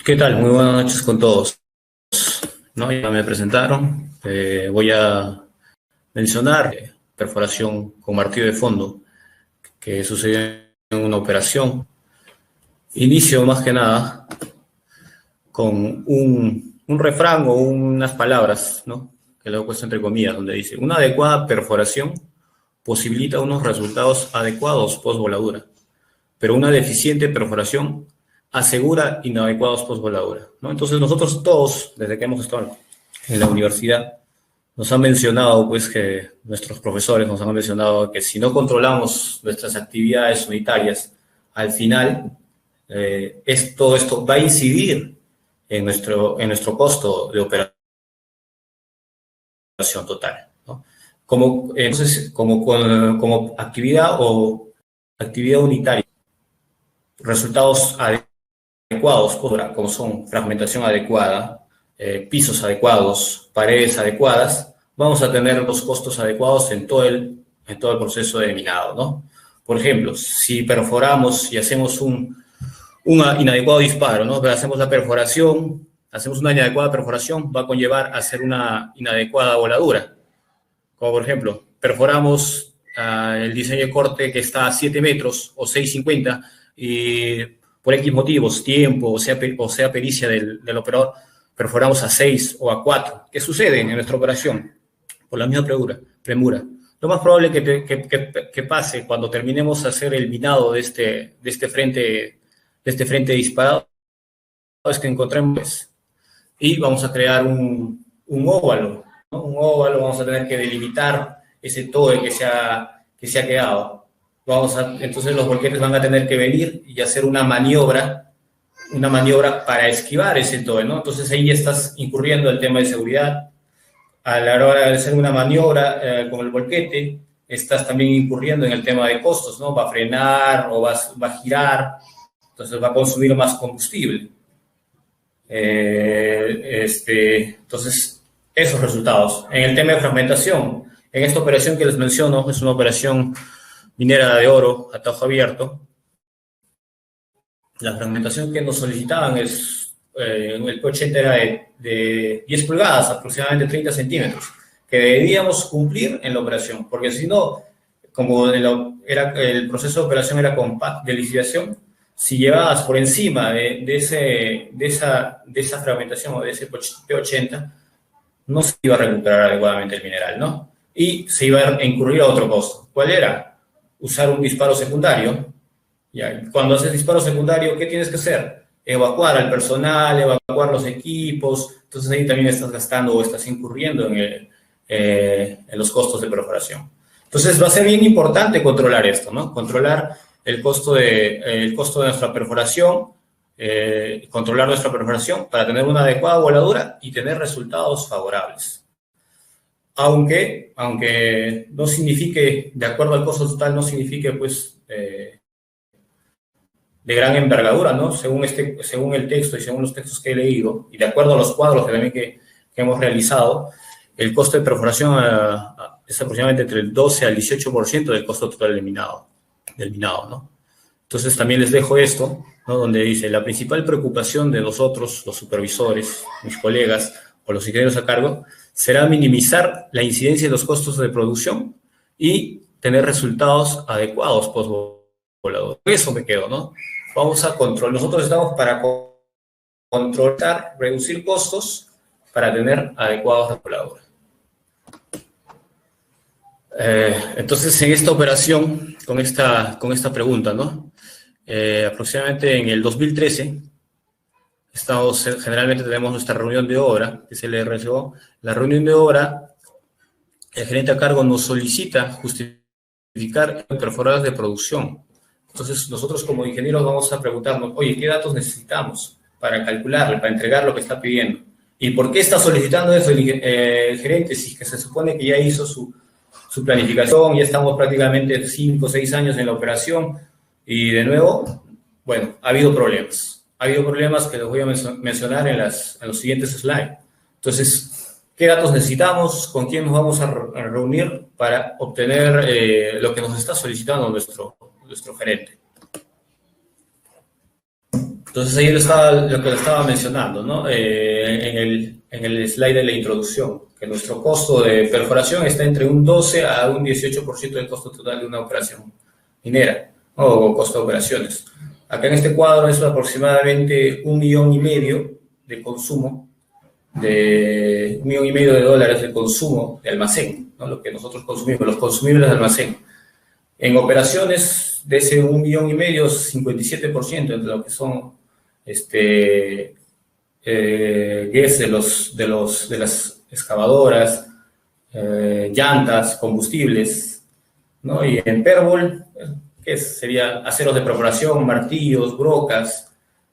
¿Qué tal? Muy buenas noches con todos. ¿No? Ya me presentaron. Voy a mencionar perforación con martillo de fondo que sucedió en una operación. Inicio más que nada con un refrán o unas palabras, ¿no? Que lo he puesto entre comillas, donde dice: una adecuada perforación posibilita unos resultados adecuados post voladura, pero una deficiente perforación asegura inadecuados post voladura, ¿no? Entonces nosotros todos, desde que hemos estado en la universidad, nos han mencionado, pues, que nuestros profesores nos han mencionado que si no controlamos nuestras actividades unitarias, al final, todo esto va a incidir en nuestro costo de operación total, ¿no? Entonces, como actividad o actividad unitaria, resultados adecuados, como son fragmentación adecuada, pisos adecuados, paredes adecuadas, vamos a tener los costos adecuados en todo el proceso de minado, ¿no? Por ejemplo, si perforamos y hacemos un inadecuado disparo, ¿no? Hacemos la perforación, hacemos una inadecuada perforación, va a conllevar a hacer una inadecuada voladura. Como por ejemplo, perforamos el diseño de corte que está a 7 metros o 6,50 y por X motivos, tiempo o sea pericia del operador, perforamos a 6 o a 4. ¿Qué sucede en nuestra operación? Por la misma premura. Lo más probable que pase cuando terminemos de hacer el minado de este frente disparado es que encontremos y vamos a crear un óvalo, ¿no? Un óvalo, vamos a tener que delimitar ese toe que se ha quedado. Entonces los volquetes van a tener que venir y hacer una maniobra para esquivar ese toe, ¿no? Entonces ahí ya estás incurriendo el tema de seguridad. A la hora de hacer una maniobra con el volquete, estás también incurriendo en el tema de costos, ¿no? Va a frenar o va a girar, entonces va a consumir más combustible. Entonces, esos resultados. En el tema de fragmentación, en esta operación que les menciono, es una operación minera de oro a tajo abierto. La fragmentación que nos solicitaban es, el P80 era de 10 pulgadas, aproximadamente 30 centímetros, que debíamos cumplir en la operación, porque si no, como el proceso de operación era de lixiviación, si llevabas por encima de esa fragmentación o de ese P80, no se iba a recuperar adecuadamente el mineral, ¿no? Y se iba a incurrir a otro costo. ¿Cuál era? Usar un disparo secundario. Ya, cuando haces disparo secundario, ¿qué tienes que hacer? Evacuar al personal, evacuar los equipos. Entonces ahí también estás gastando o estás incurriendo en los costos de perforación. Entonces va a ser bien importante controlar esto, ¿no? Controlar el costo de nuestra perforación, controlar nuestra perforación para tener una adecuada voladura y tener resultados favorables. Aunque no signifique, de acuerdo al costo total, no signifique, pues, de gran envergadura, ¿no? Según el texto y según los textos que he leído, y de acuerdo a los cuadros que hemos realizado, el costo de perforación es aproximadamente entre el 12 al 18% del costo total del minado, ¿no? Entonces también les dejo esto, ¿no? Donde dice: la principal preocupación de nosotros, los supervisores, mis colegas o los ingenieros a cargo, será minimizar la incidencia de los costos de producción y tener resultados adecuados post-volador. Eso me quedo, ¿no? Vamos a controlar. Nosotros estamos para controlar, reducir costos para tener adecuados voladores. Entonces, en esta operación, con esta pregunta, ¿no? Aproximadamente en el 2013, generalmente tenemos nuestra reunión de obra, que es el RSO. La reunión de obra, el gerente a cargo nos solicita justificar perforadas de producción. Entonces, nosotros como ingenieros vamos a preguntarnos: oye, ¿qué datos necesitamos para calcularle, para entregar lo que está pidiendo? ¿Y por qué está solicitando eso el gerente si que se supone que ya hizo su planificación, ya estamos prácticamente 5 o 6 años en la operación? Y de nuevo, bueno, ha habido problemas. Ha habido problemas que les voy a mencionar en los siguientes slides. Entonces, ¿qué datos necesitamos? ¿Con quién nos vamos a reunir para obtener lo que nos está solicitando nuestro gerente? Entonces ahí lo que le estaba mencionando, ¿no? En el slide de la introducción, que nuestro costo de perforación está entre un 12 a un 18% del costo total de una operación minera, ¿no? O costo de operaciones. Acá en este cuadro es aproximadamente 1,5 millones de consumo, de $1,5 millones de consumo de almacén, ¿no? Lo que nosotros consumimos, los consumibles de almacén. En operaciones de ese 1,5 millones, 57% entre lo que son gas de las excavadoras, llantas, combustibles, ¿no? Y en Perbol, ¿qué sería? Aceros de perforación, martillos, brocas,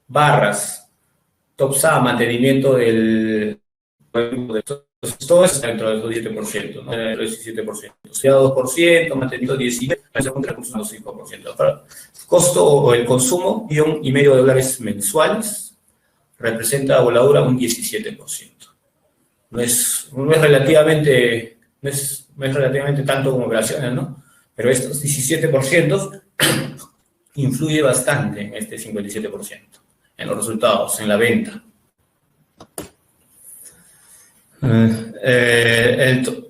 barras, topsa, mantenimiento del... Todo eso está dentro del 7%, ¿no? El 17%. O sea, 2%, manteniendo 19%, eso contra el 5%. Costo o el consumo, $1,5 millones mensuales, representa a voladura un 17%. No es relativamente tanto como operaciones, ¿no? Pero estos 17% influye bastante en este 57%, en los resultados, en la venta.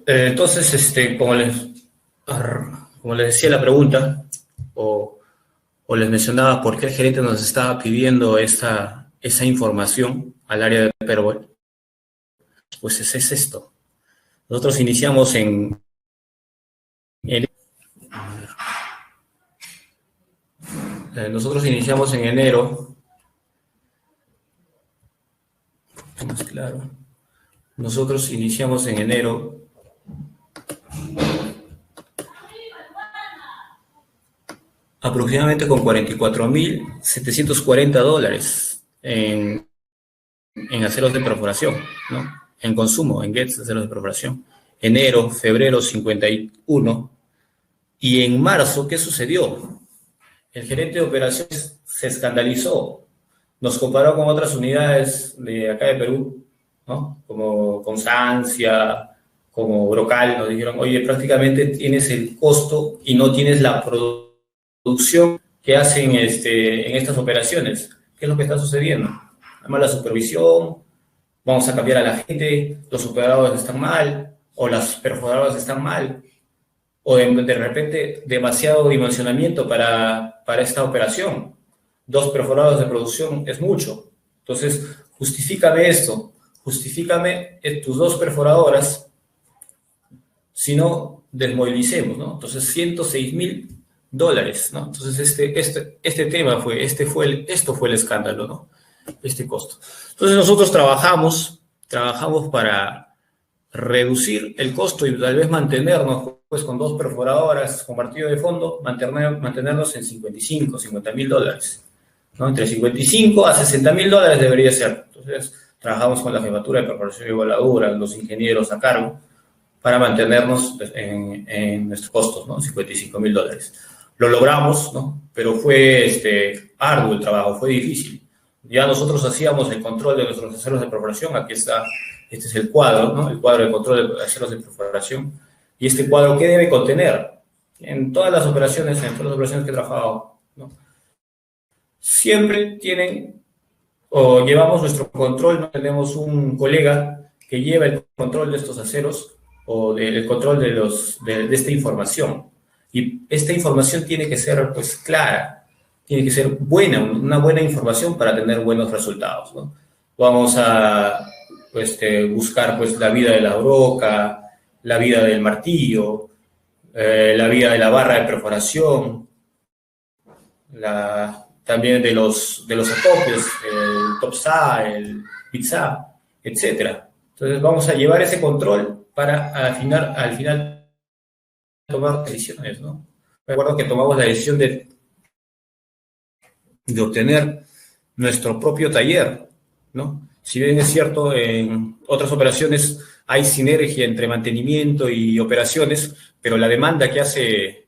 Entonces, como les decía la pregunta, o les mencionaba por qué el gerente nos estaba pidiendo esa información al área de Perbol, pues es esto. Nosotros iniciamos en enero. Más claro. Nosotros iniciamos en enero aproximadamente con $44,740 en aceros de perforación, ¿no? En consumo, en gets de aceros de perforación. Enero, febrero, 51. Y en marzo, ¿qué sucedió? El gerente de operaciones se escandalizó. Nos comparó con otras unidades de acá de Perú, ¿no? Como Constancia, como Brocal, nos dijeron, oye, prácticamente tienes el costo y no tienes la producción que hacen en estas operaciones. ¿Qué es lo que está sucediendo? Mala supervisión, vamos a cambiar a la gente, los operadores están mal, o las perforadoras están mal, o de repente demasiado dimensionamiento para esta operación. 2 perforadores de producción es mucho. Entonces, justifícame esto. Justifícame tus 2 perforadoras, si no, desmovilicemos, ¿no? Entonces, $106,000, ¿no? Entonces, este tema esto fue el escándalo, ¿no? Este costo. Entonces, nosotros trabajamos para reducir el costo y tal vez mantenernos, pues, con 2 perforadoras con martillo de fondo, mantenernos en $50,000, ¿no? Entre $55,000 a $60,000 debería ser. Entonces, trabajamos con la jefatura de perforación y voladura, los ingenieros a cargo, para mantenernos en nuestros costos, ¿no? $55,000. Lo logramos, ¿no? Pero fue arduo el trabajo, fue difícil. Ya nosotros hacíamos el control de nuestros aceros de perforación. Aquí está, este es el cuadro, ¿no? El cuadro de control de aceros de perforación. Y este cuadro, ¿qué debe contener? En todas las operaciones que he trabajado, ¿no? Siempre tienen, o llevamos nuestro control, ¿no? Tenemos un colega que lleva el control de estos aceros, o el control de esta información. Y esta información tiene que ser, pues, clara, tiene que ser buena, una buena información para tener buenos resultados, ¿no? Vamos a buscar, pues, la vida de la broca, la vida del martillo, la vida de la barra de perforación, también de los acopios, el topsa, el pizza, etc. Entonces vamos a llevar ese control para al final tomar decisiones, ¿no? Recuerdo que tomamos la decisión de obtener nuestro propio taller, ¿no? Si bien es cierto, en otras operaciones hay sinergia entre mantenimiento y operaciones, pero la demanda que hace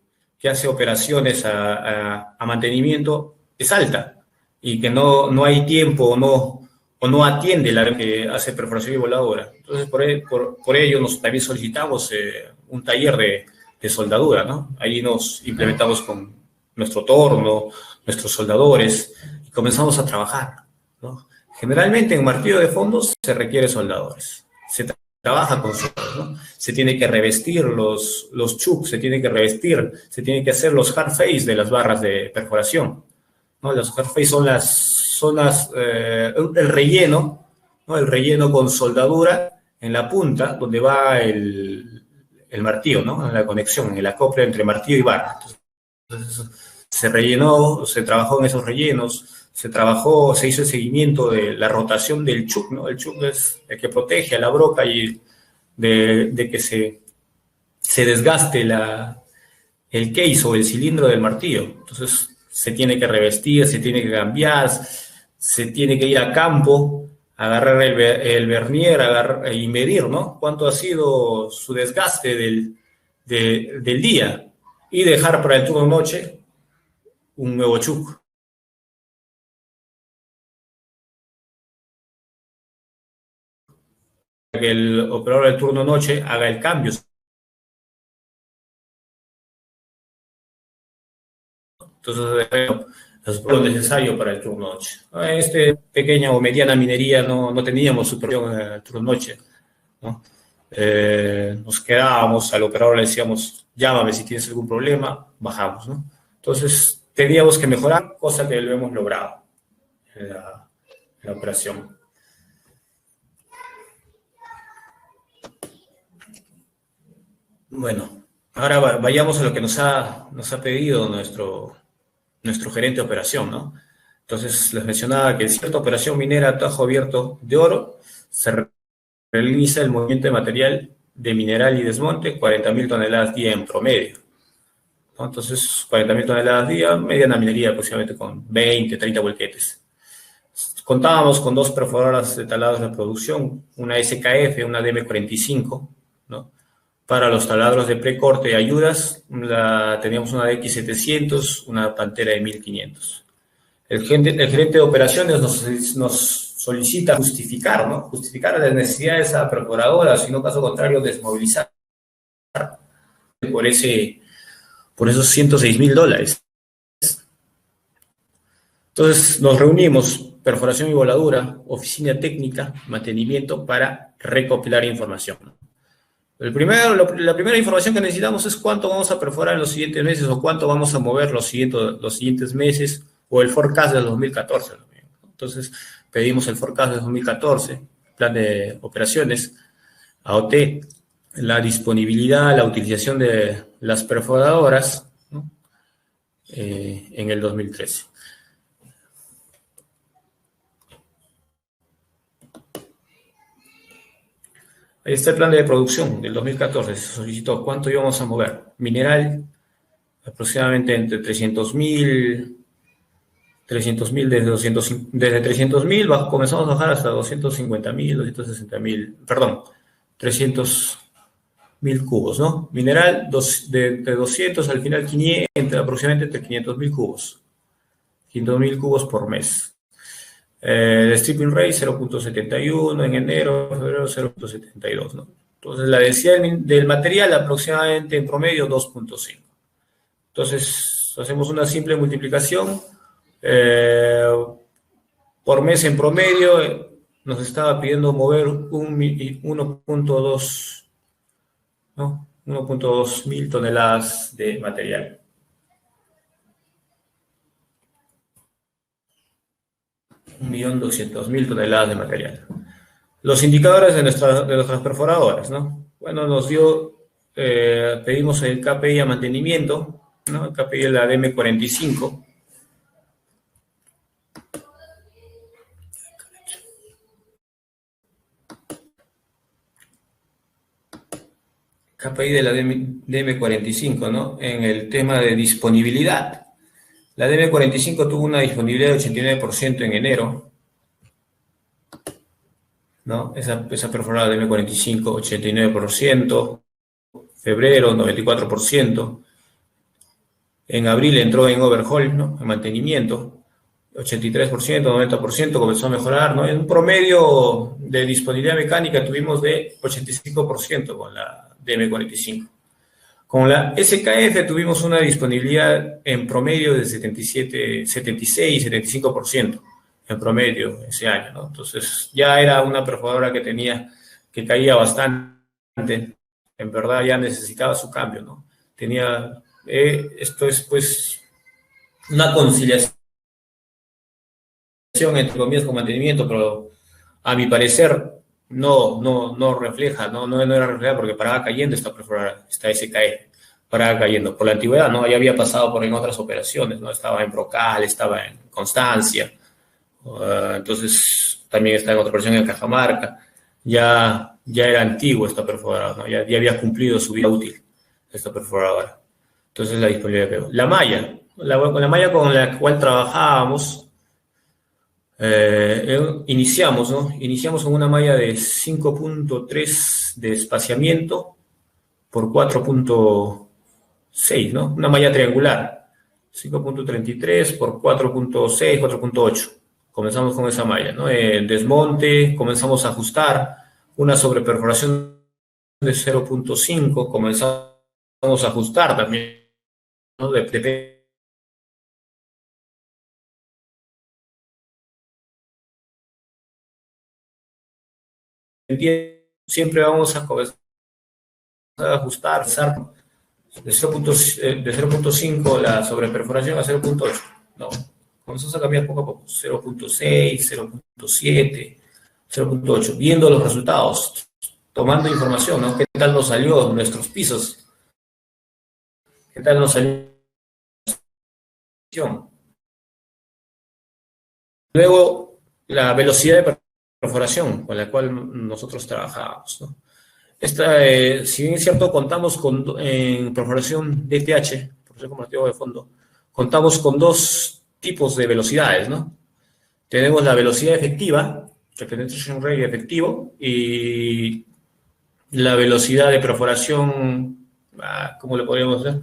operaciones a mantenimiento es alta, y que no hay tiempo o no atiende la que hace perforación y voladura. Entonces, por ello también solicitamos un taller de soldadura, ¿no? Ahí nos implementamos con nuestro torno, nuestros soldadores, comenzamos a trabajar, ¿no? Generalmente en martillo de fondos se requiere soldadores. Se trabaja con soldadores, ¿no? Se tiene que revestir los chucks, se tiene que revestir, se tiene que hacer los hard face de las barras de perforación, ¿no? Los hard face son el relleno, ¿no? El relleno con soldadura en la punta donde va el martillo, ¿no? En la conexión, en el acople entre martillo y barra. Entonces, se rellenó, se trabajó en esos rellenos, se hizo el seguimiento de la rotación del chuck, ¿no? El chuck es el que protege a la broca y de que se desgaste el case o el cilindro del martillo. Entonces, se tiene que revestir, se tiene que cambiar, se tiene que ir a campo, agarrar el vernier y medir, ¿no? Cuánto ha sido su desgaste del día y dejar para el turno noche un nuevo chuck. Que el operador del turno noche haga el cambio. Entonces, es lo necesario para el turno noche. En pequeña o mediana minería no teníamos supervisión en el turno noche, ¿no? Nos quedábamos, al operador le decíamos, llámame si tienes algún problema, bajamos, ¿no? Entonces, teníamos que mejorar, cosa que lo hemos logrado en la operación. Bueno, ahora vayamos a lo que nos ha pedido nuestro gerente de operación, ¿no? Entonces, les mencionaba que en cierta operación minera a tajo abierto de oro se realiza el movimiento de material de mineral y desmonte 40.000 toneladas día en promedio, ¿no? Entonces, 40.000 toneladas día, mediana minería aproximadamente con 20, 30 volquetes. Contábamos con 2 perforadoras de taladros de producción, una SKF, una DM45, ¿no? Para los taladros de precorte y ayudas, teníamos una DX700, una Pantera de 1500. El gerente de operaciones nos solicita justificar, ¿no? Justificar las necesidades de esa perforadora, si no, caso contrario, desmovilizar por esos $106.000. Entonces nos reunimos, perforación y voladura, oficina técnica, mantenimiento, para recopilar información. La primera información que necesitamos es cuánto vamos a perforar en los siguientes meses o cuánto vamos a mover los siguientes meses o el forecast del 2014. Entonces pedimos el forecast del 2014, plan de operaciones, AOT, la disponibilidad, la utilización de las perforadoras, ¿no? En el 2013. Ahí está el plan de producción del 2014. Se solicitó cuánto íbamos a mover. Mineral, aproximadamente entre 300.000, desde 300.000 comenzamos a bajar hasta 250.000, 260.000, perdón, 300.000 cubos, ¿no? Mineral, de 200 al final 500, aproximadamente entre 500.000 cubos. 500.000 cubos por mes. El stripping rate 0.71 en enero, febrero 0.72, ¿no? Entonces la densidad del material aproximadamente en promedio 2.5. Entonces hacemos una simple multiplicación por mes en promedio. Nos estaba pidiendo mover 1.2, ¿no? 1.2 mil toneladas de material. 1.200.000 toneladas de material. Los indicadores de nuestras perforadoras, ¿no? Bueno, pedimos el KPI a mantenimiento, ¿no? El KPI de la DM45. KPI de la DM45, ¿no? En el tema de disponibilidad. La DM45 tuvo una disponibilidad de 89% en enero, ¿no? Esa perforada DM45, 89%, febrero, 94%, en abril entró en overhaul, ¿no? En mantenimiento, 83%, 90%, comenzó a mejorar, ¿no? En un promedio de disponibilidad mecánica tuvimos de 85% con la DM45. Con la SKF tuvimos una disponibilidad en promedio de 76, 75% en promedio ese año, ¿no? Entonces ya era una perforadora que caía bastante, en verdad ya necesitaba su cambio, ¿no? Esto es pues una conciliación entre comillas con mantenimiento, pero a mi parecer no refleja, no era reflejada porque paraba cayendo esta perforadora, esta SKF, paraba cayendo. Por la antigüedad, ¿no? Ya había pasado por en otras operaciones, ¿no? Estaba en Brocal, estaba en Constancia, entonces también está en otra operación en Cajamarca. Ya era antiguo esta perforadora, ¿no? Ya había cumplido su vida útil esta perforadora. Entonces la disponibilidad quedó. La malla con la cual trabajábamos, iniciamos, ¿no? Iniciamos con una malla de 5.3 de espaciamiento por 4.6, ¿no? Una malla triangular. 5.33 por 4.6, 4.8. Comenzamos con esa malla, ¿no? Desmonte, comenzamos a ajustar una sobreperforación de 0.5, comenzamos a ajustar también, ¿no? Siempre vamos a comenzar a ajustar de 0.5 la sobreperforación a 0.8. No, comenzamos a cambiar poco a poco, 0.6, 0.7, 0.8, viendo los resultados, tomando información, ¿no? ¿Qué tal nos salió nuestros pisos? ¿Qué tal nos salió? Luego, la velocidad de perforación con la cual nosotros trabajábamos, ¿no? Si bien es cierto, contamos en perforación DTH, perforación con martillo de fondo, contamos con dos tipos de velocidades, ¿no? Tenemos la velocidad efectiva, el penetration rate efectivo, y la velocidad de perforación, ¿cómo le podríamos hacer?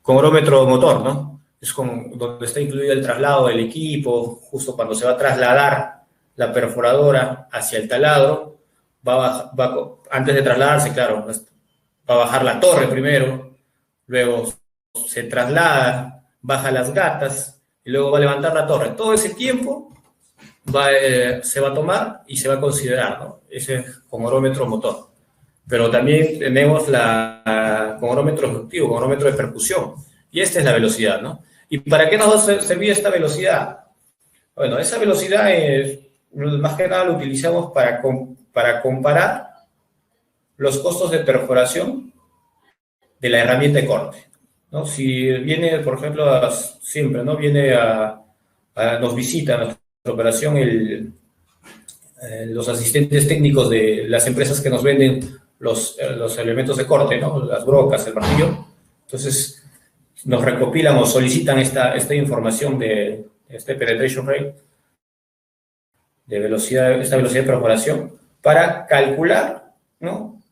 Con orómetro motor, ¿no? Es donde está incluido el traslado del equipo, justo cuando se va a trasladar la perforadora hacia el taladro, antes de trasladarse, claro, va a bajar la torre primero, luego se traslada, baja las gatas, y luego va a levantar la torre. Todo ese tiempo se va a tomar y se va a considerar, ¿no? Ese con orómetro motor. Pero también tenemos con orómetro ejecutivo, con orómetro de percusión, y esta es la velocidad, ¿no? ¿Y para qué nos va a servir esta velocidad? Bueno, esa velocidad más que nada lo utilizamos para comparar los costos de perforación de la herramienta de corte, ¿no? Si viene, por ejemplo, siempre, ¿no? Nos visita a nuestra operación los asistentes técnicos de las empresas que nos venden los elementos de corte, ¿no? Las brocas, el martillo. Entonces, nos recopilan o solicitan esta información de este penetration rate, de velocidad, esta velocidad de perforación, para calcular, ¿no?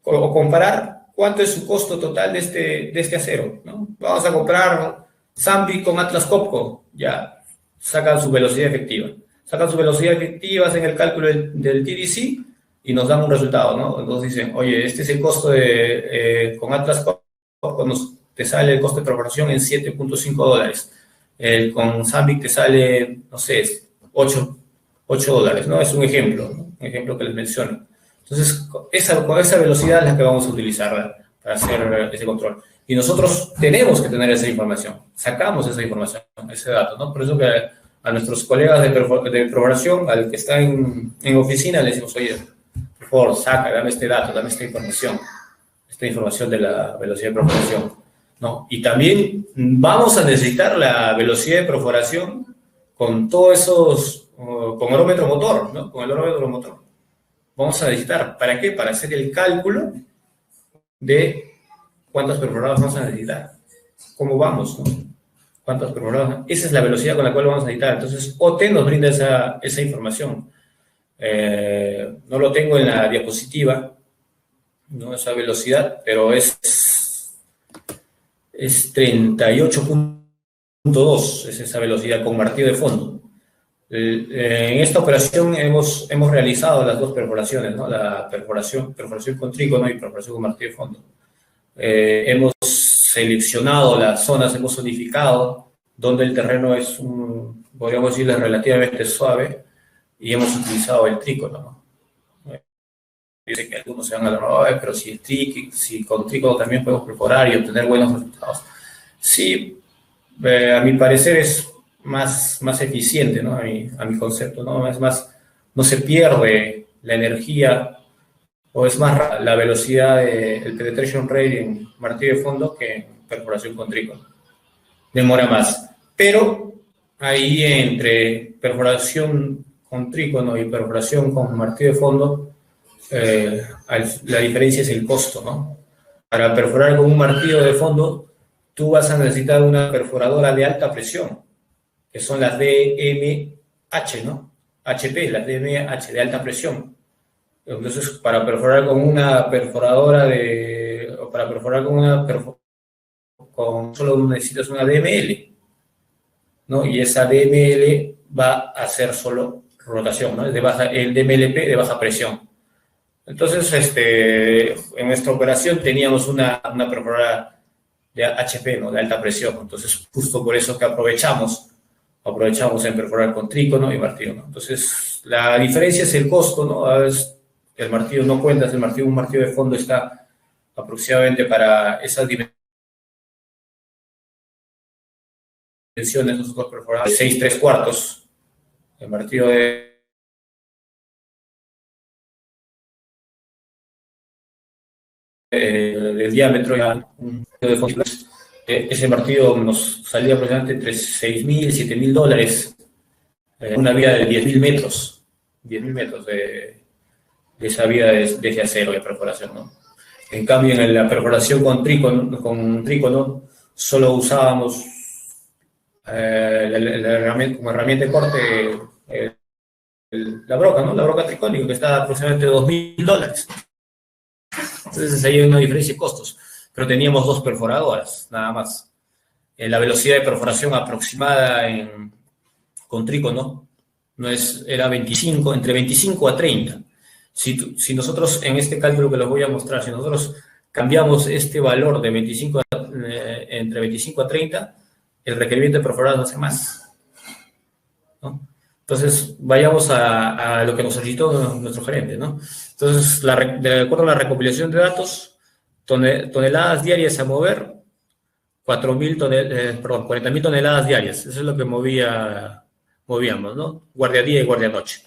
O comparar cuánto es su costo total de este acero, ¿no? Vamos a comprar Sandvik con Atlas Copco, ya sacan su velocidad efectiva. Sacan sus velocidades efectivas en el cálculo del TDC y nos dan un resultado, ¿no? Entonces dicen, oye, este es el costo con Atlas Copco, te sale el costo de perforación en $7.5. Con Sandvik te sale, no sé, $8, ¿no? Es un ejemplo, ¿no? Un ejemplo que les menciono. Entonces, con esa velocidad es la que vamos a utilizar para hacer ese control. Y nosotros tenemos que tener esa información, sacamos esa información, ese dato, ¿no? Por eso que a nuestros colegas de perforación, al que está en oficina, le decimos, oye, por favor, dame este dato, dame esta información de la velocidad de perforación, ¿no? Y también vamos a necesitar la velocidad de perforación con todos esos, con orómetro motor, ¿no? Con el orómetro motor. Vamos a necesitar, ¿para qué? Para hacer el cálculo de cuántas perforadoras vamos a necesitar. ¿Cómo vamos, no? ¿Cuántas perforadoras? Esa es la velocidad con la cual vamos a necesitar. Entonces, OT nos brinda esa información. No lo tengo en la diapositiva, ¿no? Esa velocidad, pero es 38.2, es esa velocidad con martillo de fondo. En esta operación hemos realizado las dos perforaciones, ¿no? La perforación con trígono y perforación con martillo de fondo. Hemos seleccionado las zonas, hemos zonificado, donde el terreno es, podríamos decirle, relativamente suave, y hemos utilizado el trícono, ¿no? Dice que algunos se van a la nueva, pero si con trícono también podemos perforar y obtener buenos resultados. Sí, a mi parecer es más eficiente, ¿no? A mi concepto, ¿no? Es más, no se pierde la energía, o es más la velocidad del penetration rate en martillo de fondo que en perforación con trícono. Demora más. Pero ahí entre perforación con trícono y perforación con martillo de fondo, la diferencia es el costo, ¿no? Para perforar con un martillo de fondo, tú vas a necesitar una perforadora de alta presión, que son las DMH, ¿no? HP, las DMH de alta presión. Entonces, para perforar con una perforadora para perforar con solo necesitas una DML, ¿no? Y esa DML va a hacer solo rotación, ¿no? El DMLP de baja presión. Entonces, en nuestra operación teníamos una perforadora de HP, ¿no? De alta presión. Entonces, justo por eso que aprovechamos en perforar con trícono y martillo, ¿no? Entonces, la diferencia es el costo, ¿no? A veces el martillo no cuenta, un martillo de fondo está aproximadamente para esas dimensiones, nosotros perforamos 6 3/4, el martillo del diámetro, ese martillo nos salía aproximadamente entre $6,000 y $7,000, una vida de 10,000 metros, 10,000 metros de esa vida de ese acero de perforación, ¿no? En cambio, en la perforación con trícono solo usábamos como herramienta de corte la broca, ¿no? La broca tricónica, que está aproximadamente $2,000. Entonces ahí hay una diferencia de costos, pero teníamos 2 perforadoras, nada más. La velocidad de perforación aproximada con trícono era entre 25 a 30. Si nosotros, en este cálculo que les voy a mostrar, si nosotros cambiamos este valor de entre 25 a 30, el requerimiento de perforadas no hace más, ¿no? Entonces, vayamos a lo que nos solicitó nuestro gerente, ¿no? Entonces, de acuerdo a la recopilación de datos, toneladas diarias a mover, 40,000 toneladas diarias. Eso es lo que movíamos, ¿no? Guardia día y guardia noche.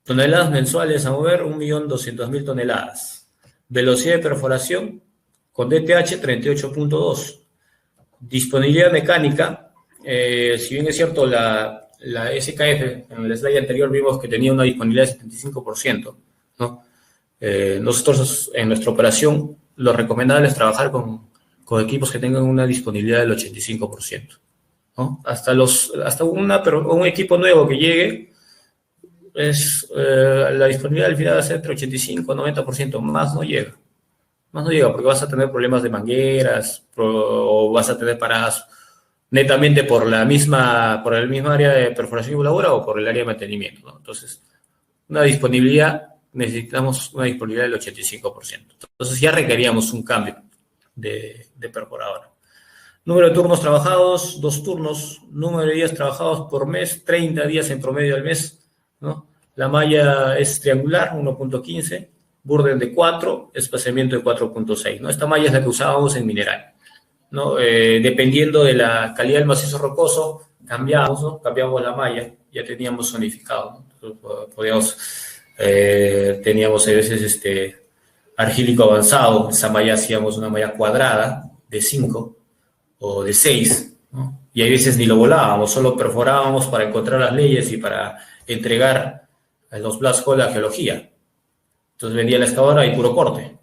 Toneladas mensuales a mover, 1.200.000 toneladas. Velocidad de perforación con DTH 38.2. Disponibilidad mecánica, si bien es cierto, la SKF, en el slide anterior vimos que tenía una disponibilidad de 75%, ¿no? Nosotros en nuestra operación lo recomendable es trabajar con equipos que tengan una disponibilidad del 85%, ¿no? Hasta un equipo nuevo que llegue, la disponibilidad al final va a ser entre 85 y 90%, más no llega. Más no llega porque vas a tener problemas de mangueras o vas a tener paradas netamente por el misma área de perforación y voladura o por el área de mantenimiento, ¿no? Entonces, necesitamos una disponibilidad del 85%. Entonces ya requeríamos un cambio de perforadora. Número de turnos trabajados, 2 turnos. Número de días trabajados por mes, 30 días en promedio al mes, ¿no? La malla es triangular, 1.15, burden de 4, espaciamiento de 4.6, ¿no? Esta malla es la que usábamos en mineral, ¿no? Dependiendo de la calidad del macizo rocoso, cambiamos la malla, ya teníamos zonificado, ¿no? Teníamos a veces argílico avanzado, esa malla hacíamos una malla cuadrada de 5 o de 6, ¿no? Y a veces ni lo volábamos, solo perforábamos para encontrar las leyes y para entregar los blast hole a geología. Entonces vendía la excavadora y puro corte,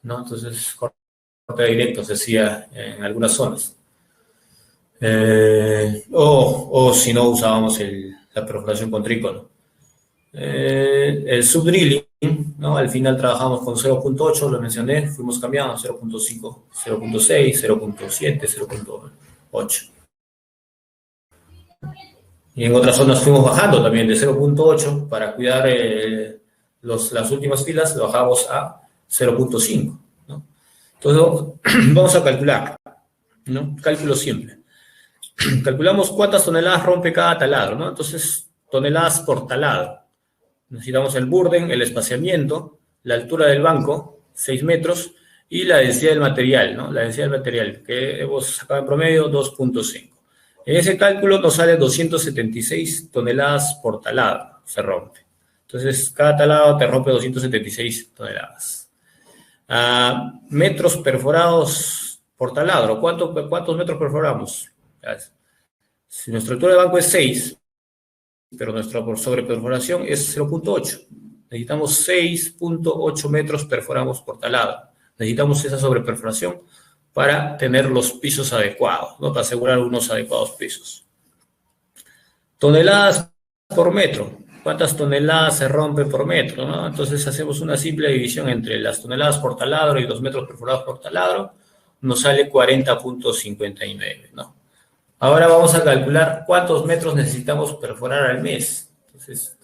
¿no? Entonces corte directo se hacía en algunas zonas. O si no, usábamos la perforación con trícono. El subdrilling, ¿no? Al final trabajamos con 0.8, lo mencioné, fuimos cambiando 0.5, 0.6, 0.7, 0.8. Y en otras zonas fuimos bajando también de 0.8 para cuidar las últimas filas, lo bajamos a 0.5, ¿no? Entonces vamos a calcular. ¿no? Cálculo simple. Calculamos cuántas toneladas rompe cada taladro, ¿no? Entonces, toneladas por taladro. Necesitamos el burden, el espaciamiento, la altura del banco, 6 metros, y la densidad del material, ¿no? La densidad del material, que hemos sacado en promedio 2.5. En ese cálculo nos sale 276 toneladas por taladro, se rompe. Entonces, cada taladro te rompe 276 toneladas. Metros perforados por taladro. ¿Cuántos metros perforamos? Si nuestra altura de banco es 6, pero nuestra sobreperforación es 0.8. Necesitamos 6.8 metros perforamos por taladro. Necesitamos esa sobreperforación para tener los pisos adecuados, ¿no? Para asegurar unos adecuados pisos. Toneladas por metro. ¿Cuántas toneladas se rompen por metro, ¿no? Entonces hacemos una simple división entre las toneladas por taladro y los metros perforados por taladro. Nos sale 40.59, ¿no? Ahora vamos a calcular cuántos metros necesitamos perforar al mes. Entonces,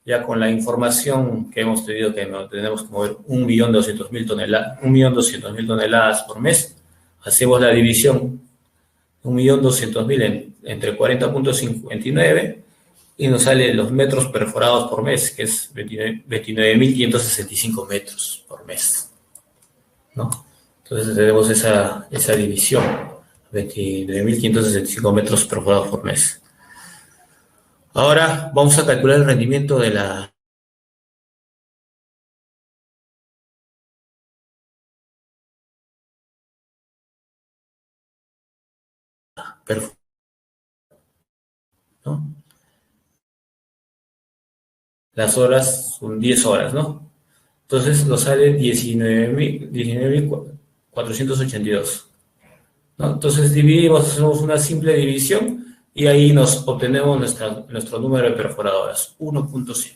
ya con la información que hemos tenido, que tenemos que mover 1.200.000 toneladas, 1.200.000 toneladas por mes, hacemos la división 1.200.000 entre 40.59 y nos sale los metros perforados por mes, que es 29.565 metros por mes, ¿no? Entonces tenemos esa división, 29.565 metros perforados por mes. Ahora vamos a calcular el rendimiento de la perforación, ¿no? Las horas son 10 horas, ¿no? Entonces nos sale 19.482, ¿no? Entonces dividimos, hacemos una simple división y ahí nos obtenemos nuestro número de perforadoras, 1.5.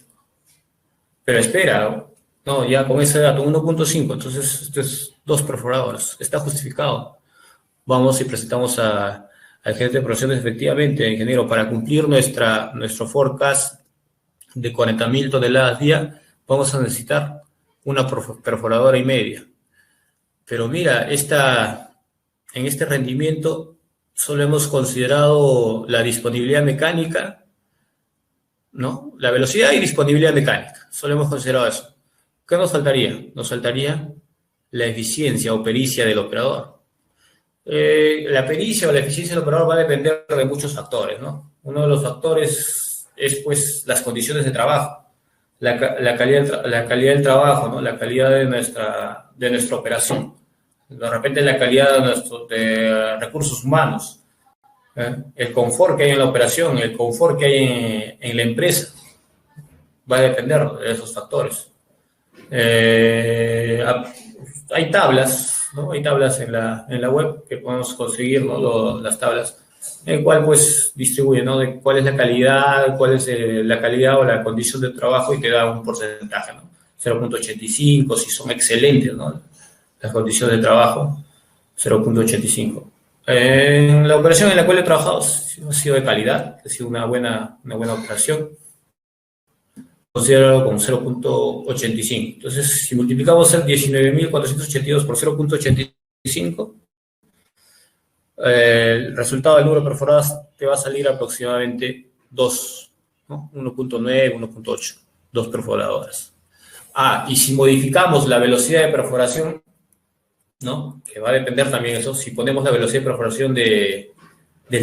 Pero espera, no, ya con ese dato, 1.5, entonces esto es 2 perforadoras, está justificado. Vamos y presentamos al gerente de operaciones, efectivamente, ingeniero, para cumplir nuestro forecast de 40.000 toneladas día, vamos a necesitar una perforadora y media. Pero mira, en este rendimiento solo hemos considerado la disponibilidad mecánica, ¿no? La velocidad y disponibilidad mecánica. Solo hemos considerado eso. ¿Qué nos faltaría? Nos faltaría la eficiencia o pericia del operador. La pericia o la eficiencia del operador va a depender de muchos factores, ¿no? Uno de los factores es, pues, las condiciones de trabajo, la calidad del trabajo, ¿no? La calidad de nuestra operación. De repente la calidad de recursos humanos, el confort que hay en la operación, el confort que hay en la empresa, va a depender de esos factores. Hay tablas, ¿no? Hay tablas en la web que podemos conseguir, ¿no? Las tablas, en el cual pues distribuye, ¿no? De cuál es la calidad, la calidad o la condición de trabajo y te da un porcentaje, ¿no? 0.85, si son excelentes, ¿no? Las condiciones de trabajo, 0.85. En la operación en la cual he trabajado ha sido de calidad, ha sido una buena operación. Considero como 0.85. Entonces, si multiplicamos el 19.482 por 0.85, el resultado del número de perforadas te va a salir aproximadamente 2, ¿no? 1.9, 1.8, 2 perforadoras. Y si modificamos la velocidad de perforación, ¿no? Que va a depender también eso, si ponemos la velocidad de perforación del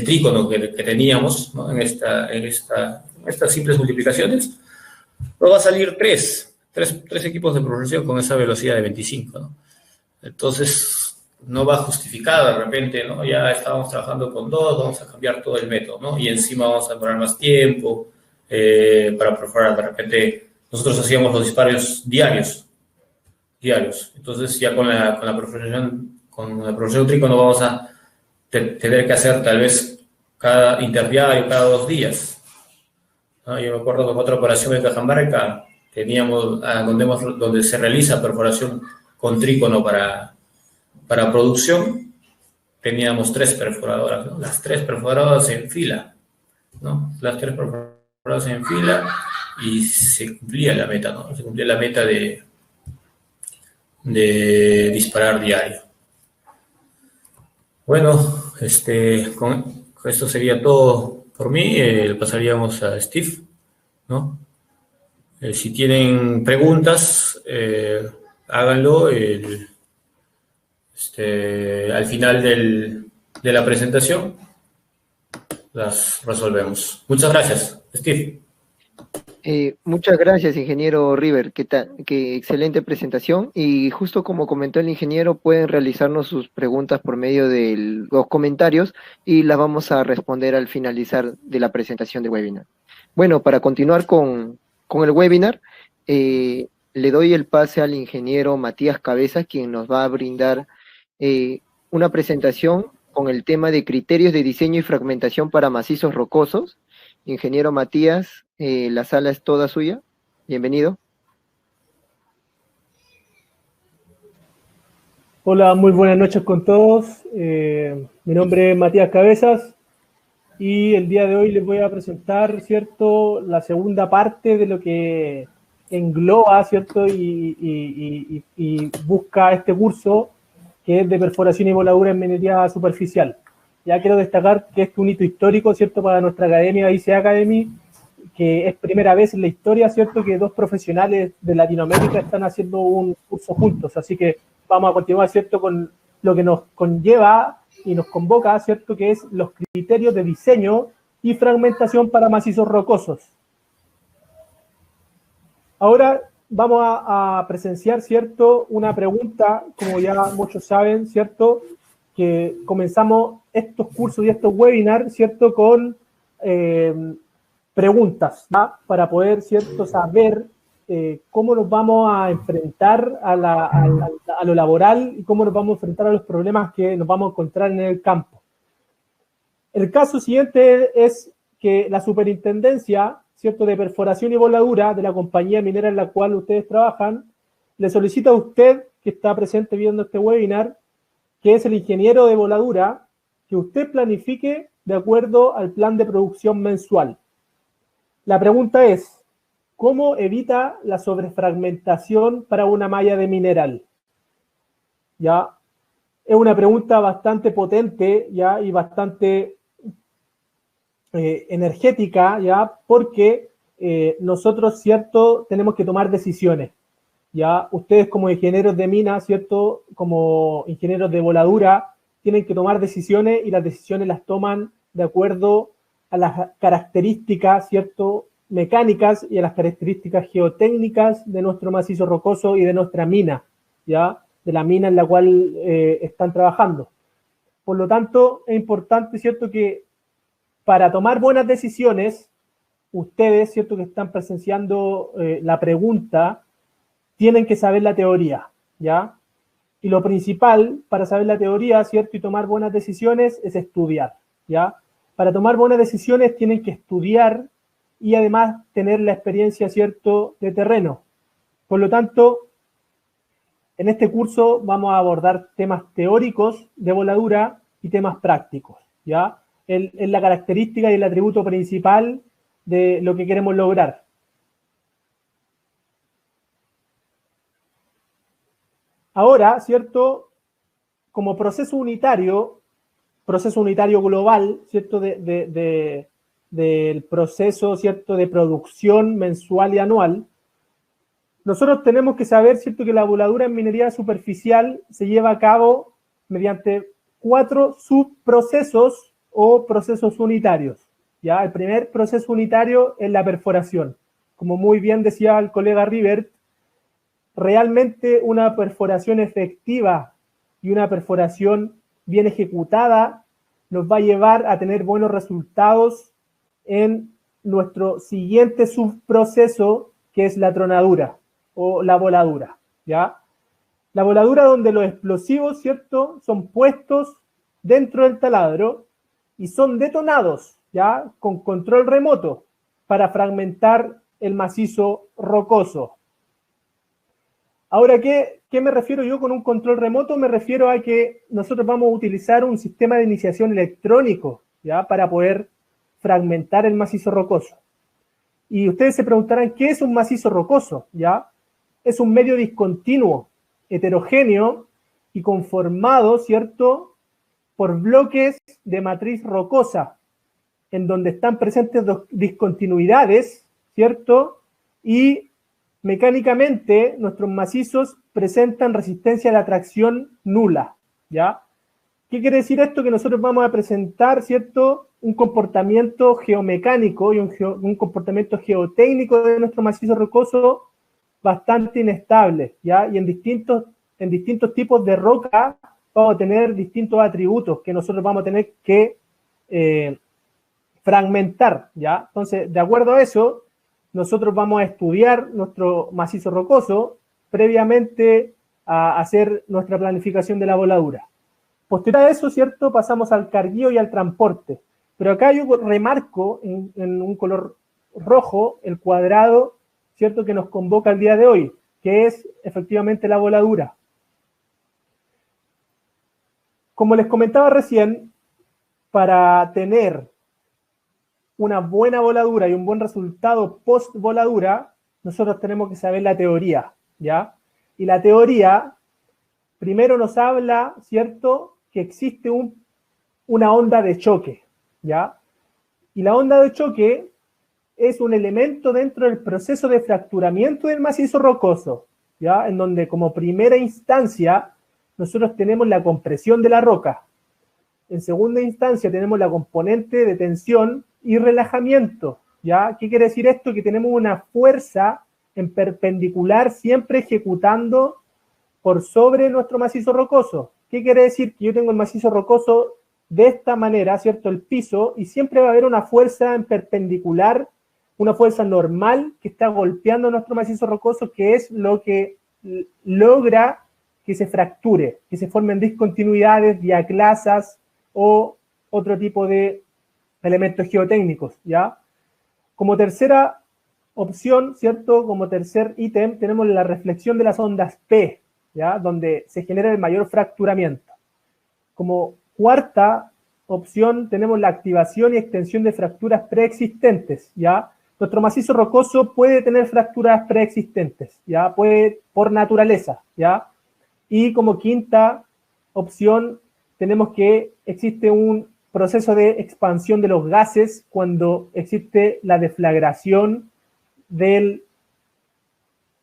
trícono que teníamos, ¿no? en estas simples multiplicaciones, nos va a salir tres equipos de perforación con esa velocidad de 25, ¿no? Entonces, no va justificado de repente, ¿no? Ya estábamos trabajando con 2, vamos a cambiar todo el método, ¿no? Y encima vamos a demorar más tiempo para perforar. De repente, nosotros hacíamos los disparos diarios. Entonces, ya con la perforación trícono vamos a tener que hacer tal vez cada interdiario, cada 2 días, ¿no? Yo me acuerdo con otra operación de Cajamarca teníamos donde se realiza perforación con trícono para producción, teníamos 3 perforadoras, ¿no? Las 3 perforadoras en fila, ¿no? Las 3 perforadoras en fila y se cumplía la meta, ¿no? Se cumplía la meta de disparar diario. Bueno, con esto sería todo por mí. Pasaríamos a Steve, ¿no? Si tienen preguntas, háganlo al final de la presentación. Las resolvemos. Muchas gracias, Steve. Muchas gracias, ingeniero River. Qué excelente presentación. Y justo como comentó el ingeniero, pueden realizarnos sus preguntas por medio de los comentarios y las vamos a responder al finalizar de la presentación del webinar. Bueno, para continuar con el webinar, le doy el pase al ingeniero Matías Cabezas, quien nos va a brindar una presentación con el tema de criterios de diseño y fragmentación para macizos rocosos. Ingeniero Matías, la sala es toda suya. Bienvenido. Hola, muy buenas noches con todos. Mi nombre es Matías Cabezas y el día de hoy les voy a presentar, ¿cierto?, la segunda parte de lo que engloba, ¿cierto?, y busca este curso, que es de perforación y voladura en minería superficial. Ya quiero destacar que este es un hito histórico, ¿cierto?, para nuestra academia, IC Academy, que es primera vez en la historia, ¿cierto?, que dos profesionales de Latinoamérica están haciendo un curso juntos. Así que vamos a continuar, ¿cierto?, con lo que nos conlleva y nos convoca, ¿cierto?, que es los criterios de diseño y fragmentación para macizos rocosos. Ahora vamos a presenciar, ¿cierto?, una pregunta, como ya muchos saben, ¿cierto?, que comenzamos estos cursos y estos webinars, ¿cierto?, con preguntas, ¿ya?, para poder, ¿cierto?, saber cómo nos vamos a enfrentar a lo laboral y cómo nos vamos a enfrentar a los problemas que nos vamos a encontrar en el campo. El caso siguiente es que la superintendencia, ¿cierto?, de perforación y voladura de la compañía minera en la cual ustedes trabajan, le solicita a usted, que está presente viendo este webinar, que es el ingeniero de voladura, que usted planifique de acuerdo al plan de producción mensual. La pregunta es, ¿cómo evita la sobrefragmentación para una malla de mineral? ¿Ya? Es una pregunta bastante potente, ¿ya?, y bastante energética, ¿ya?, porque nosotros, ¿cierto?, tenemos que tomar decisiones, ¿ya? Ustedes como ingenieros de mina, ¿cierto?, como ingenieros de voladura, tienen que tomar decisiones y las decisiones las toman de acuerdo a las características, ¿cierto?, mecánicas y a las características geotécnicas de nuestro macizo rocoso y de nuestra mina, ¿ya?, de la mina en la cual están trabajando. Por lo tanto, es importante, ¿cierto?, que para tomar buenas decisiones, ustedes, ¿cierto?, que están presenciando la pregunta, tienen que saber la teoría, ¿ya? Y lo principal para saber la teoría, ¿cierto?, y tomar buenas decisiones es estudiar, ¿ya? Para tomar buenas decisiones tienen que estudiar y además tener la experiencia, ¿cierto?, de terreno. Por lo tanto, en este curso vamos a abordar temas teóricos de voladura y temas prácticos, ¿ya? Es la característica y el atributo principal de lo que queremos lograr. Ahora, ¿cierto?, como proceso unitario global, ¿cierto?, del proceso, ¿cierto?, de producción mensual y anual, nosotros tenemos que saber, ¿cierto?, que la voladura en minería superficial se lleva a cabo mediante 4 subprocesos o procesos unitarios, ¿ya? El primer proceso unitario es la perforación. Como muy bien decía el colega River, realmente una perforación efectiva y una perforación bien ejecutada nos va a llevar a tener buenos resultados en nuestro siguiente subproceso, que es la tronadura o la voladura, ¿ya? La voladura donde los explosivos, ¿cierto?, son puestos dentro del taladro y son detonados, ¿ya?, con control remoto para fragmentar el macizo rocoso. Ahora, ¿qué me refiero yo con un control remoto? Me refiero a que nosotros vamos a utilizar un sistema de iniciación electrónico, ¿ya?, para poder fragmentar el macizo rocoso. Y ustedes se preguntarán, ¿qué es un macizo rocoso? ¿Ya? Es un medio discontinuo, heterogéneo y conformado, ¿cierto?, por bloques de matriz rocosa, en donde están presentes discontinuidades, ¿cierto? Y mecánicamente nuestros macizos presentan resistencia a la tracción nula, ¿ya? ¿Qué quiere decir esto? Que nosotros vamos a presentar, ¿cierto?, un comportamiento geomecánico y un comportamiento geotécnico de nuestro macizo rocoso bastante inestable, ¿ya? Y en distintos tipos de roca vamos a tener distintos atributos que nosotros vamos a tener que fragmentar, ¿ya? Entonces, de acuerdo a eso, nosotros vamos a estudiar nuestro macizo rocoso previamente a hacer nuestra planificación de la voladura. Posterior a eso, ¿cierto?, pasamos al carguío y al transporte. Pero acá yo remarco en un color rojo el cuadrado, ¿cierto?, que nos convoca el día de hoy, que es efectivamente la voladura. Como les comentaba recién, para tener una buena voladura y un buen resultado post-voladura, nosotros tenemos que saber la teoría, ¿ya? Y la teoría primero nos habla, ¿cierto?, que existe una onda de choque, ¿ya? Y la onda de choque es un elemento dentro del proceso de fracturamiento del macizo rocoso, ¿ya? En donde como primera instancia nosotros tenemos la compresión de la roca. En segunda instancia tenemos la componente de tensión y relajamiento, ¿ya? ¿Qué quiere decir esto? Que tenemos una fuerza en perpendicular siempre ejecutando por sobre nuestro macizo rocoso. ¿Qué quiere decir? Que yo tengo el macizo rocoso de esta manera, ¿cierto? El piso, y siempre va a haber una fuerza en perpendicular, una fuerza normal que está golpeando nuestro macizo rocoso, que es lo que logra que se fracture, que se formen discontinuidades, diaclasas o otro tipo de elementos geotécnicos, ¿ya? Como tercera opción, ¿cierto? Como tercer ítem, tenemos la reflexión de las ondas P, ¿ya? Donde se genera el mayor fracturamiento. Como cuarta opción, tenemos la activación y extensión de fracturas preexistentes, ¿ya? Nuestro macizo rocoso puede tener fracturas preexistentes, ¿ya? Puede, por naturaleza, ¿ya? Y como quinta opción, tenemos que existe un proceso de expansión de los gases cuando existe la deflagración de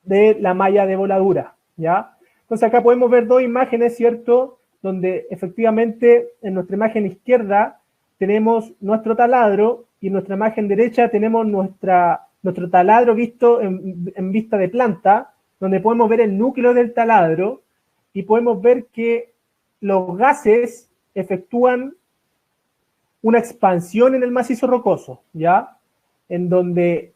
la malla de voladura, ¿ya? Entonces acá podemos ver dos imágenes, ¿cierto?, donde efectivamente en nuestra imagen izquierda tenemos nuestro taladro y en nuestra imagen derecha tenemos nuestro taladro visto en vista de planta, donde podemos ver el núcleo del taladro y podemos ver que los gases efectúan una expansión en el macizo rocoso, ¿ya? En donde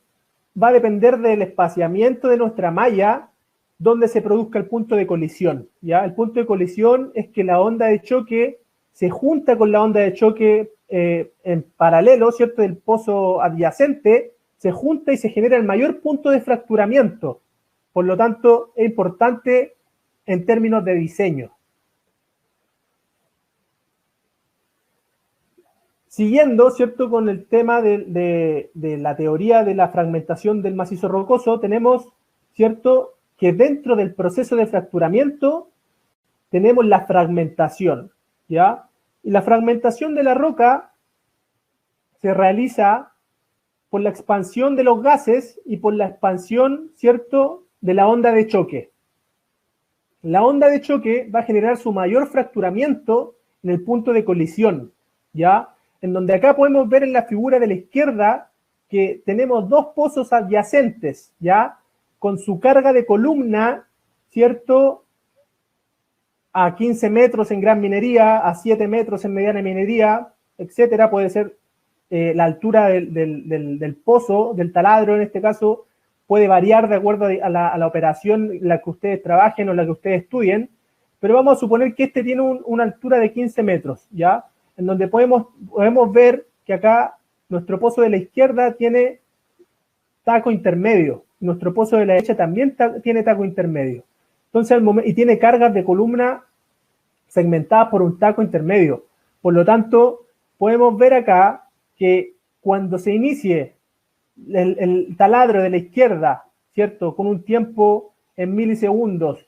va a depender del espaciamiento de nuestra malla donde se produzca el punto de colisión, ¿ya? El punto de colisión es que la onda de choque se junta con la onda de choque en paralelo, ¿cierto?, del pozo adyacente, se junta y se genera el mayor punto de fracturamiento. Por lo tanto, es importante en términos de diseño. Siguiendo, ¿cierto?, con el tema de la teoría de la fragmentación del macizo rocoso, tenemos, ¿cierto?, que dentro del proceso de fracturamiento tenemos la fragmentación, ¿ya? Y la fragmentación de la roca se realiza por la expansión de los gases y por la expansión, ¿cierto?, de la onda de choque. La onda de choque va a generar su mayor fracturamiento en el punto de colisión, ¿ya? En donde acá podemos ver en la figura de la izquierda que tenemos dos pozos adyacentes, ¿ya?, con su carga de columna, ¿cierto?, a 15 metros en gran minería, a 7 metros en mediana minería, etcétera. Puede ser la altura del pozo, del taladro en este caso, puede variar de acuerdo a la operación en la que ustedes trabajen o la que ustedes estudien, pero vamos a suponer que este tiene una altura de 15 metros, ¿ya? En donde podemos ver que acá nuestro pozo de la izquierda tiene taco intermedio, nuestro pozo de la derecha también tiene taco intermedio. Entonces, y tiene cargas de columna segmentadas por un taco intermedio. Por lo tanto, podemos ver acá que cuando se inicie el taladro de la izquierda, ¿cierto?, con un tiempo en milisegundos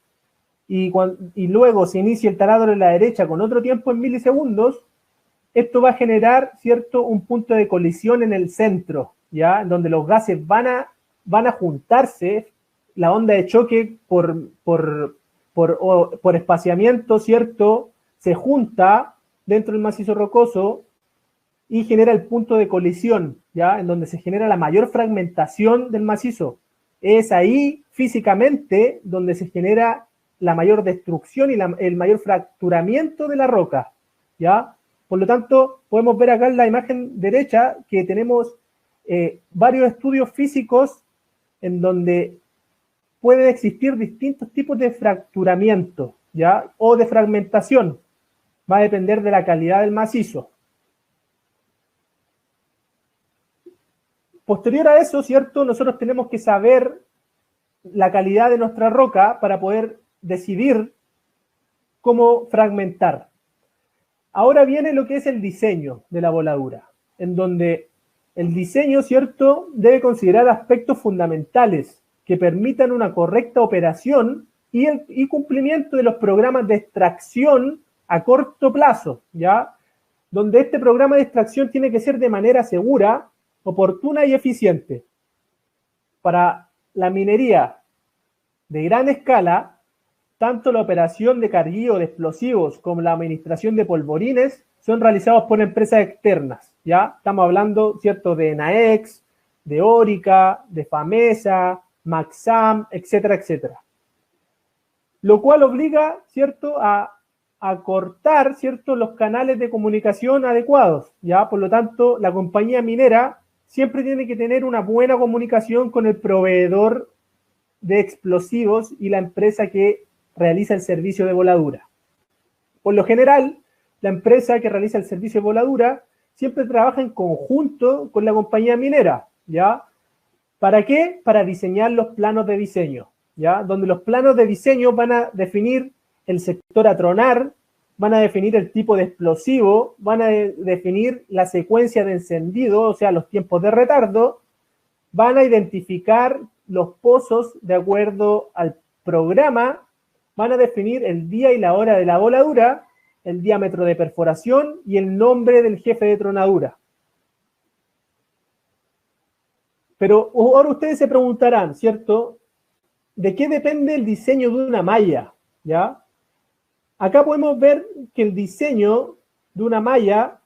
y luego se inicia el taladro en la derecha con otro tiempo en milisegundos, esto va a generar, ¿cierto?, un punto de colisión en el centro, ¿ya? Donde los gases van a juntarse, la onda de choque por espaciamiento, ¿cierto?, se junta dentro del macizo rocoso y genera el punto de colisión, ¿ya? En donde se genera la mayor fragmentación del macizo. Es ahí, físicamente, donde se genera la mayor destrucción y el mayor fracturamiento de la roca, ¿ya? Por lo tanto, podemos ver acá en la imagen derecha que tenemos varios estudios físicos en donde pueden existir distintos tipos de fracturamiento, ¿ya? O de fragmentación. Va a depender de la calidad del macizo. Posterior a eso, ¿cierto? Nosotros tenemos que saber la calidad de nuestra roca para poder decidir cómo fragmentar. Ahora viene lo que es el diseño de la voladura, en donde el diseño, ¿cierto?, debe considerar aspectos fundamentales que permitan una correcta operación y cumplimiento de los programas de extracción a corto plazo, ¿ya? Donde este programa de extracción tiene que ser de manera segura, oportuna y eficiente. Para la minería de gran escala, tanto la operación de carguío de explosivos como la administración de polvorines son realizados por empresas externas, ¿ya? Estamos hablando, ¿cierto?, de Naex, de Orica, de Famesa, Maxam, etcétera, etcétera. Lo cual obliga, ¿cierto?, a cortar, ¿cierto?, los canales de comunicación adecuados, ¿ya? Por lo tanto, la compañía minera siempre tiene que tener una buena comunicación con el proveedor de explosivos y la empresa que realiza el servicio de voladura. Por lo general, la empresa que realiza el servicio de voladura siempre trabaja en conjunto con la compañía minera, ¿ya? ¿Para qué? Para diseñar los planos de diseño, ¿ya? Donde los planos de diseño van a definir el sector a tronar, van a definir el tipo de explosivo, van a definir la secuencia de encendido, o sea, los tiempos de retardo, van a identificar los pozos de acuerdo al programa, van a definir el día y la hora de la voladura, el diámetro de perforación y el nombre del jefe de tronadura. Pero ahora ustedes se preguntarán, ¿cierto?, ¿de qué depende el diseño de una malla? ¿Ya? Acá podemos ver que el diseño de una malla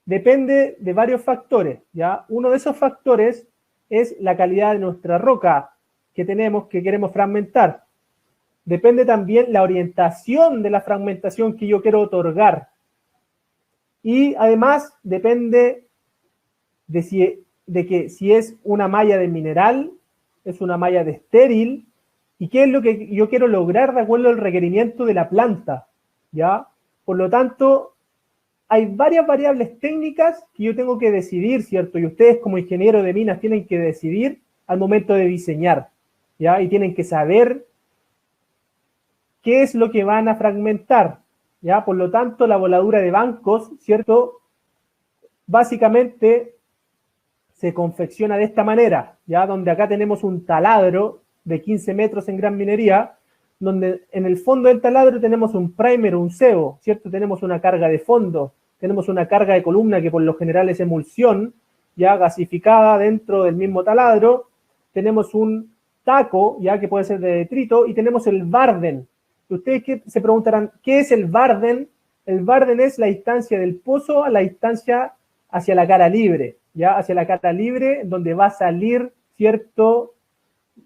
depende de varios factores, ¿ya? Uno de esos factores es la calidad de nuestra roca que queremos fragmentar. Depende también la orientación de la fragmentación que yo quiero otorgar. Y además depende de que si es una malla de mineral, es una malla de estéril, y qué es lo que yo quiero lograr de acuerdo al requerimiento de la planta, ¿ya? Por lo tanto, hay varias variables técnicas que yo tengo que decidir, ¿cierto? Y ustedes como ingenieros de minas tienen que decidir al momento de diseñar, ¿ya? Y tienen que saber qué es lo que van a fragmentar, ¿ya? Por lo tanto, la voladura de bancos, ¿cierto?, básicamente se confecciona de esta manera, ¿ya? Donde acá tenemos un taladro de 15 metros en gran minería, donde en el fondo del taladro tenemos un primer, un cebo, ¿cierto? Tenemos una carga de fondo, tenemos una carga de columna que por lo general es emulsión, ya gasificada dentro del mismo taladro, tenemos un taco, ya que puede ser de detrito, y tenemos el barden. Ustedes se preguntarán, ¿qué es el barden? El barden es la distancia del pozo a la distancia hacia la cara libre, ya hacia la cara libre, donde va a salir, ¿cierto?,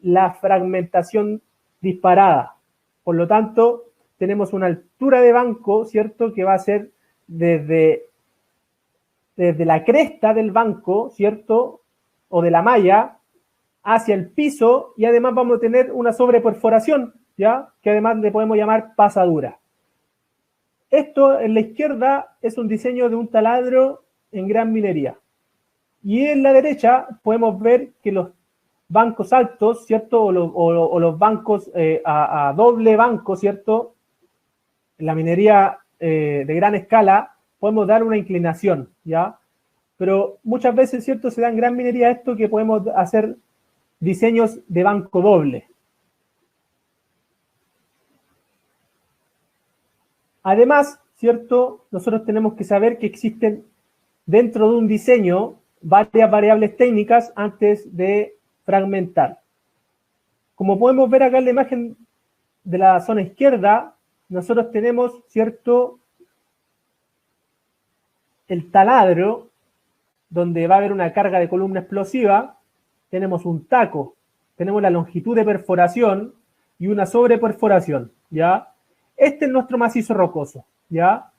la fragmentación disparada. Por lo tanto, tenemos una altura de banco, ¿cierto?, que va a ser desde la cresta del banco, ¿cierto?, o de la malla, hacia el piso, y además vamos a tener una sobreperforación, ¿ya?, que además le podemos llamar pasadura. Esto en la izquierda es un diseño de un taladro en gran minería. Y en la derecha podemos ver que los bancos altos, ¿cierto?, o los bancos a doble banco, ¿cierto?, en la minería de gran escala, podemos dar una inclinación, ¿ya? Pero muchas veces, ¿cierto?, se da en gran minería esto que podemos hacer diseños de banco doble. Además, ¿cierto? Nosotros tenemos que saber que existen dentro de un diseño varias variables técnicas antes de fragmentar. Como podemos ver acá en la imagen de la zona izquierda, nosotros tenemos, ¿cierto?, el taladro, donde va a haber una carga de columna explosiva, tenemos un taco, tenemos la longitud de perforación y una sobreperforación, ¿ya? Este es nuestro macizo rocoso, ¿ya?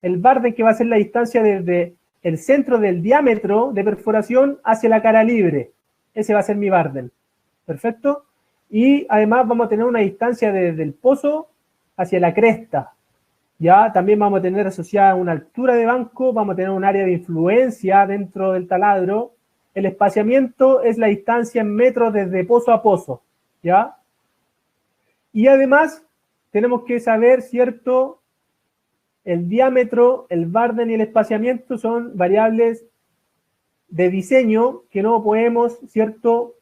El barden, que va a ser la distancia desde el centro del diámetro de perforación hacia la cara libre. Ese va a ser mi barden. ¿Perfecto? Y además vamos a tener una distancia desde el pozo hacia la cresta. Ya también vamos a tener asociada una altura de banco, vamos a tener un área de influencia dentro del taladro. El espaciamiento es la distancia en metros desde pozo a pozo. ¿Ya? Y además tenemos que saber, ¿cierto?, el diámetro, el barden y el espaciamiento son variables de diseño que no podemos, ¿cierto?,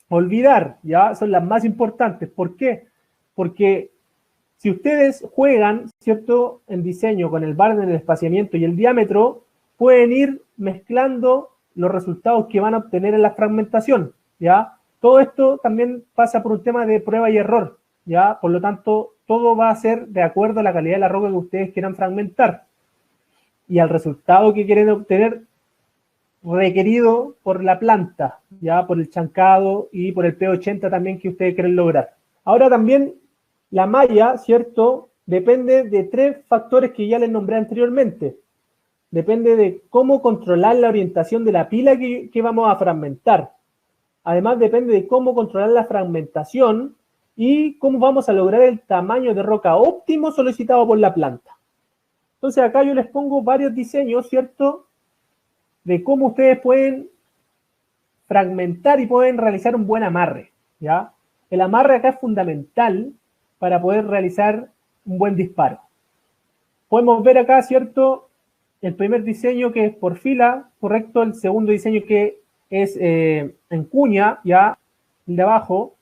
olvidar, ¿ya? Son las más importantes. ¿Por qué? Porque si ustedes juegan, ¿cierto?, en diseño con el barden, el espaciamiento y el diámetro, pueden ir mezclando los resultados que van a obtener en la fragmentación, ¿ya? Todo esto también pasa por un tema de prueba y error, ¿ya? Por lo tanto, todo va a ser de acuerdo a la calidad de la roca que ustedes quieran fragmentar y al resultado que quieren obtener requerido por la planta, ya por el chancado y por el P80 también que ustedes quieren lograr. Ahora también la malla, ¿cierto?, depende de 3 factores que ya les nombré anteriormente. Depende de cómo controlar la orientación de la pila que vamos a fragmentar. Además depende de cómo controlar la fragmentación y cómo vamos a lograr el tamaño de roca óptimo solicitado por la planta. Entonces acá yo les pongo varios diseños, ¿cierto?, de cómo ustedes pueden fragmentar y pueden realizar un buen amarre, ¿ya? El amarre acá es fundamental para poder realizar un buen disparo. Podemos ver acá, ¿cierto?, el primer diseño que es por fila, correcto, el segundo diseño que es en cuña, ya, el de abajo,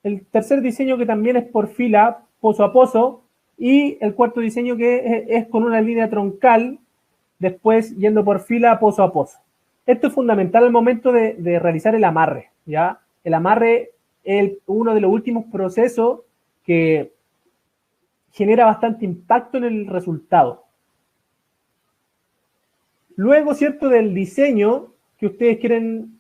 el tercer diseño que también es por fila, pozo a pozo, y el cuarto diseño que es con una línea troncal, después yendo por fila, pozo a pozo. Esto es fundamental al momento de realizar el amarre, ¿ya? El amarre es uno de los últimos procesos que genera bastante impacto en el resultado. Luego, ¿cierto?, del diseño que ustedes quieren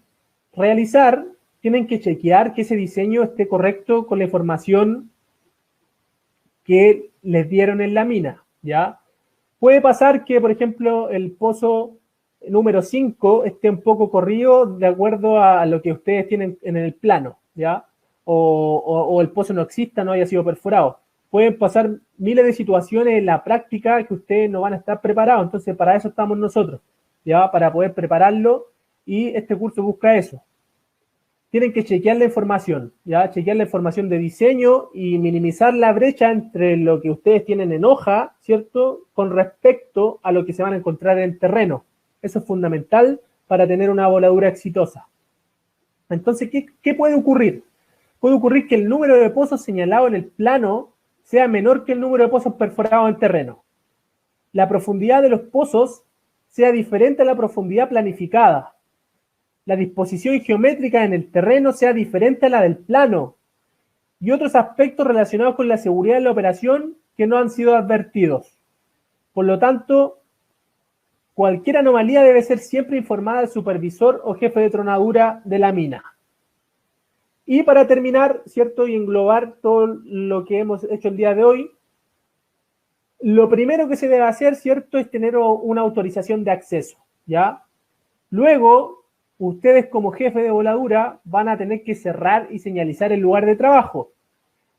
realizar, tienen que chequear que ese diseño esté correcto con la información que les dieron en la mina, ¿ya? Puede pasar que, por ejemplo, el pozo número 5 esté un poco corrido de acuerdo a lo que ustedes tienen en el plano, ¿ya? O el pozo no exista, no haya sido perforado. Pueden pasar miles de situaciones en la práctica que ustedes no van a estar preparados. Entonces, para eso estamos nosotros, ¿ya? Para poder prepararlo, y este curso busca eso. Tienen que chequear la información, ¿ya? Chequear la información de diseño y minimizar la brecha entre lo que ustedes tienen en hoja, ¿cierto?, con respecto a lo que se van a encontrar en el terreno. Eso es fundamental para tener una voladura exitosa. Entonces, ¿qué puede ocurrir? Puede ocurrir que el número de pozos señalado en el plano sea menor que el número de pozos perforados en terreno. La profundidad de los pozos sea diferente a la profundidad planificada. La disposición geométrica en el terreno sea diferente a la del plano, y otros aspectos relacionados con la seguridad de la operación que no han sido advertidos. Por lo tanto, cualquier anomalía debe ser siempre informada al supervisor o jefe de tronadura de la mina. Y para terminar, ¿cierto?, y englobar todo lo que hemos hecho el día de hoy, lo primero que se debe hacer, ¿cierto?, es tener una autorización de acceso, ¿ya? Luego, ustedes como jefe de voladura van a tener que cerrar y señalizar el lugar de trabajo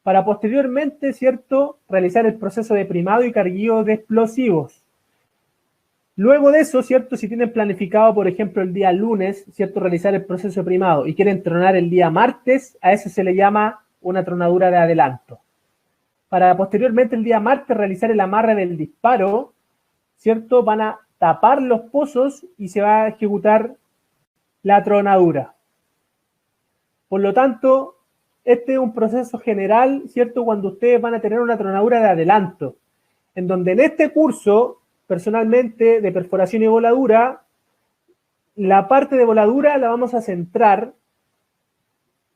para posteriormente, ¿cierto?, realizar el proceso de primado y carguío de explosivos. Luego de eso, ¿cierto?, si tienen planificado, por ejemplo, el día lunes, ¿cierto?, realizar el proceso de primado y quieren tronar el día martes, a eso se le llama una tronadura de adelanto. Para posteriormente el día martes realizar el amarre del disparo, ¿cierto?, van a tapar los pozos y se va a ejecutar la tronadura. Por lo tanto, este es un proceso general, ¿cierto? Cuando ustedes van a tener una tronadura de adelanto, en donde en este curso, personalmente, de perforación y voladura, la parte de voladura la vamos a centrar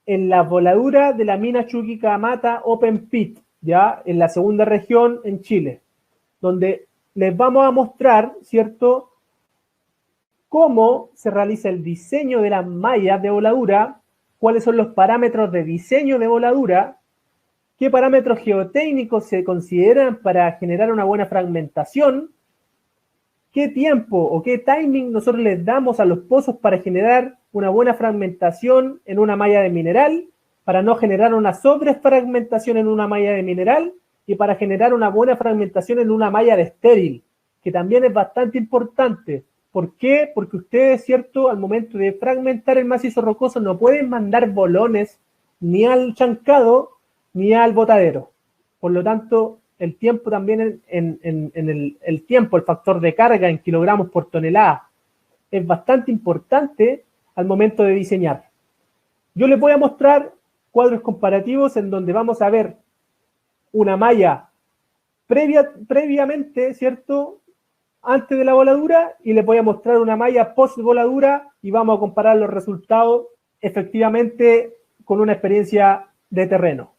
en la voladura de la mina Chuquicamata Open Pit, ya en la segunda región en Chile, donde les vamos a mostrar, ¿cierto?, cómo se realiza el diseño de las mallas de voladura, cuáles son los parámetros de diseño de voladura, qué parámetros geotécnicos se consideran para generar una buena fragmentación, qué tiempo o qué timing nosotros les damos a los pozos para generar una buena fragmentación en una malla de mineral, para no generar una sobrefragmentación en una malla de mineral y para generar una buena fragmentación en una malla de estéril, que también es bastante importante. ¿Por qué? Porque ustedes, ¿cierto?, al momento de fragmentar el macizo rocoso no pueden mandar bolones ni al chancado ni al botadero. Por lo tanto, el tiempo también el tiempo, el factor de carga en kilogramos por tonelada, es bastante importante al momento de diseñar. Yo les voy a mostrar cuadros comparativos en donde vamos a ver una malla previamente, ¿cierto?, antes de la voladura, y les voy a mostrar una malla post voladura y vamos a comparar los resultados efectivamente con una experiencia de terreno.